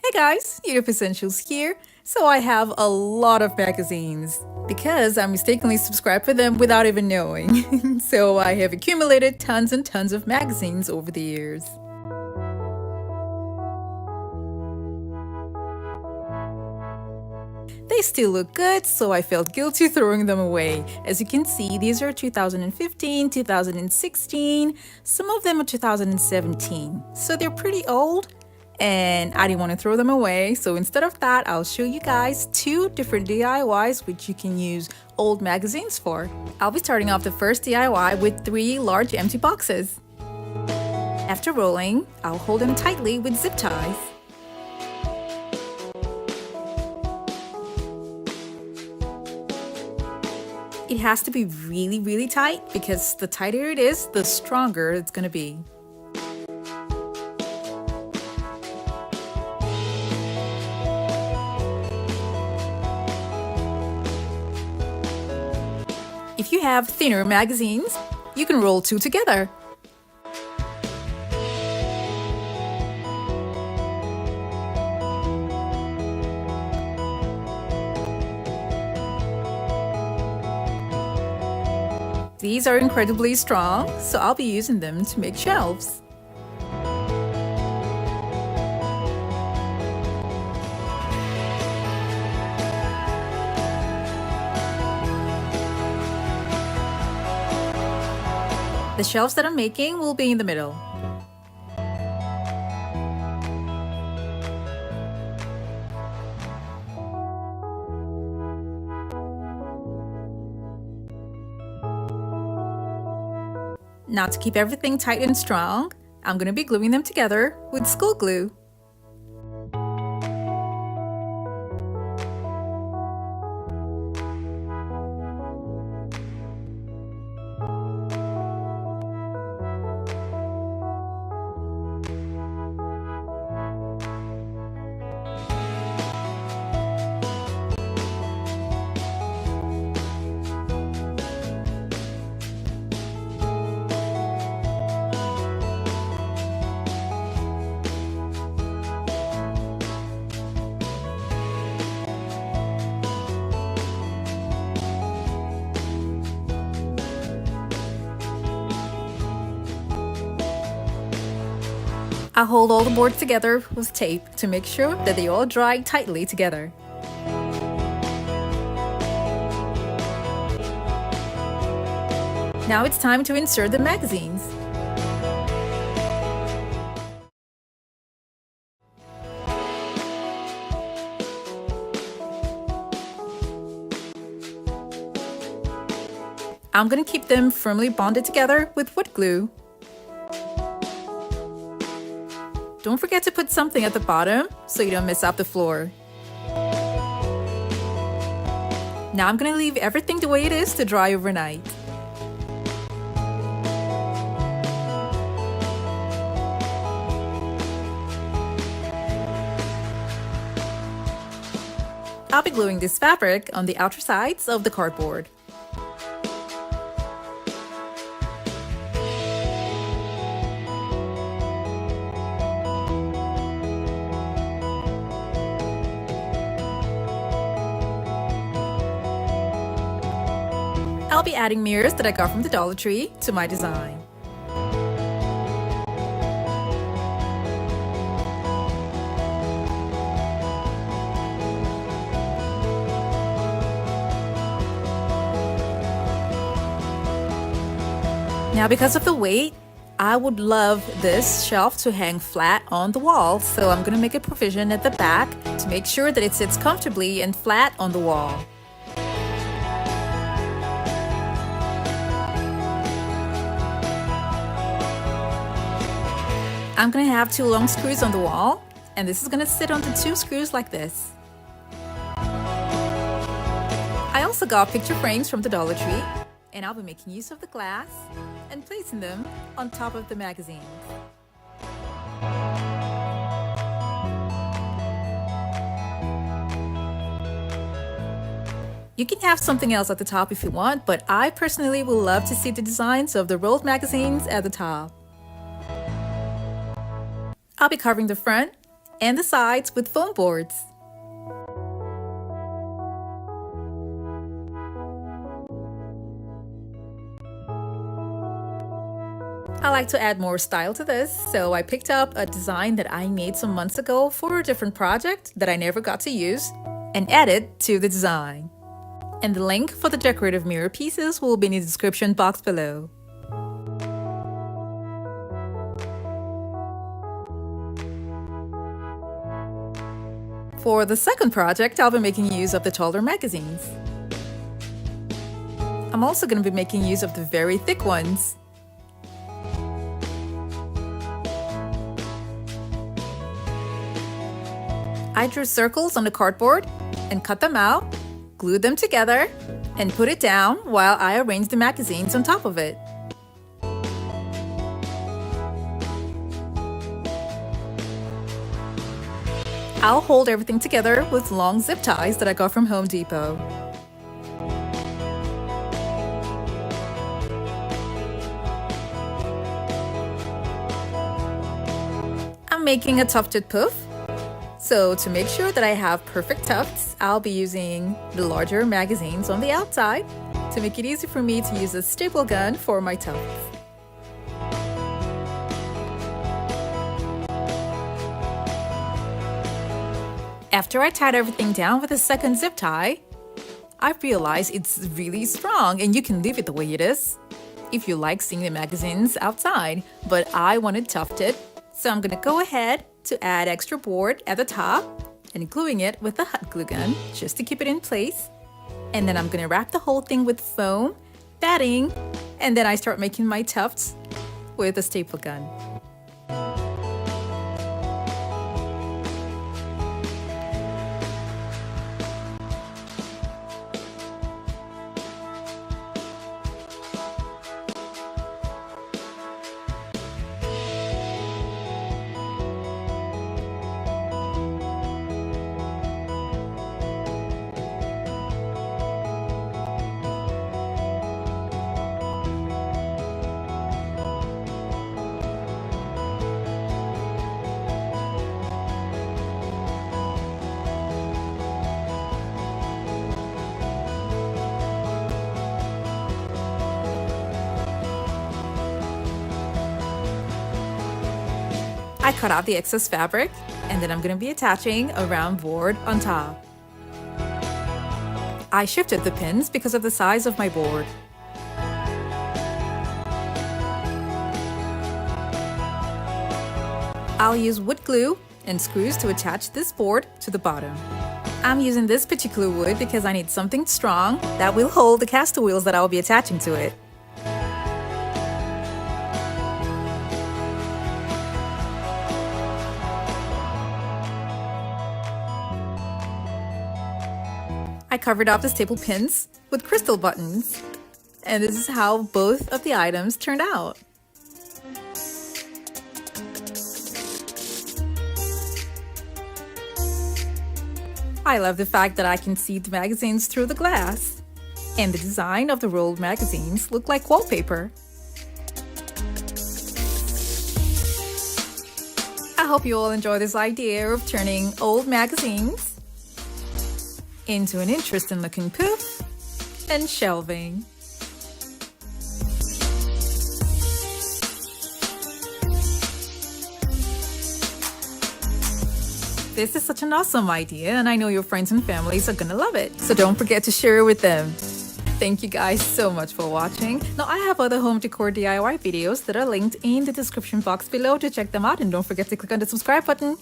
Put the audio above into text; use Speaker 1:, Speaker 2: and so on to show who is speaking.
Speaker 1: Hey guys, Unique Essentials here. So I have a lot of magazines because I mistakenly subscribed for them without even knowing. So I have accumulated tons and tons of magazines over the years. They still look good, so I felt guilty throwing them away. As you can see, these are 2015, 2016, some of them are 2017. So they're pretty old, and I didn't want to throw them away. So instead of that, I'll show you guys 2 different DIYs which you can use old magazines for. I'll be starting off the first DIY with 3 large empty boxes. After rolling, I'll hold them tightly with zip ties. It has to be really, really tight because the tighter it is, the stronger it's going to be. If you have thinner magazines, you can roll 2 together. These are incredibly strong, so I'll be using them to make shelves. The shelves that I'm making will be in the middle. Now to keep everything tight and strong, I'm going to be gluing them together with school glue. I'll hold all the boards together with tape to make sure that they all dry tightly together. Now it's time to insert the magazines. I'm going to keep them firmly bonded together with wood glue. Don't forget to put something at the bottom so you don't mess up the floor. Now I'm going to leave everything the way it is to dry overnight. I'll be gluing this fabric on the outer sides of the cardboard. I'll be adding mirrors that I got from the Dollar Tree to my design. Now because of the weight, I would love this shelf to hang flat on the wall, so I'm going to make a provision at the back to make sure that it sits comfortably and flat on the wall. I'm going to have 2 long screws on the wall, and this is going to sit onto 2 screws like this. I also got picture frames from the Dollar Tree, and I'll be making use of the glass and placing them on top of the magazines. You can have something else at the top if you want, but I personally would love to see the designs of the rolled magazines at the top. I'll be covering the front and the sides with foam boards. I like to add more style to this, so I picked up a design that I made some months ago for a different project that I never got to use and added to the design. And the link for the decorative mirror pieces will be in the description box below. For the second project, I'll be making use of the taller magazines. I'm also going to be making use of the very thick ones. I drew circles on the cardboard and cut them out, glued them together, and put it down while I arranged the magazines on top of it. I'll hold everything together with long zip ties that I got from Home Depot. I'm making a tufted poof. So to make sure that I have perfect tufts, I'll be using the larger magazines on the outside to make it easy for me to use a staple gun for my tufts. After I tied everything down with a second zip tie, I realized it's really strong and you can leave it the way it is if you like seeing the magazines outside, but I wanted tufted, so I'm gonna go ahead to add extra board at the top and gluing it with a hot glue gun just to keep it in place. And then I'm gonna wrap the whole thing with foam, batting, and then I start making my tufts with a staple gun. I cut out the excess fabric, and then I'm going to be attaching a round board on top. I shifted the pins because of the size of my board. I'll use wood glue and screws to attach this board to the bottom. I'm using this particular wood because I need something strong that will hold the caster wheels that I'll be attaching to it. I covered up the staple pins with crystal buttons, and this is how both of the items turned out. I love the fact that I can see the magazines through the glass, and the design of the rolled magazines look like wallpaper. I hope you all enjoy this idea of turning old magazines into an interesting looking poof and shelving. This is such an awesome idea, and I know your friends and families are gonna love it, so don't forget to share it with them. Thank you guys so much for watching. Now I have other home decor DIY videos that are linked in the description box below to check them out, and don't forget to click on the subscribe button.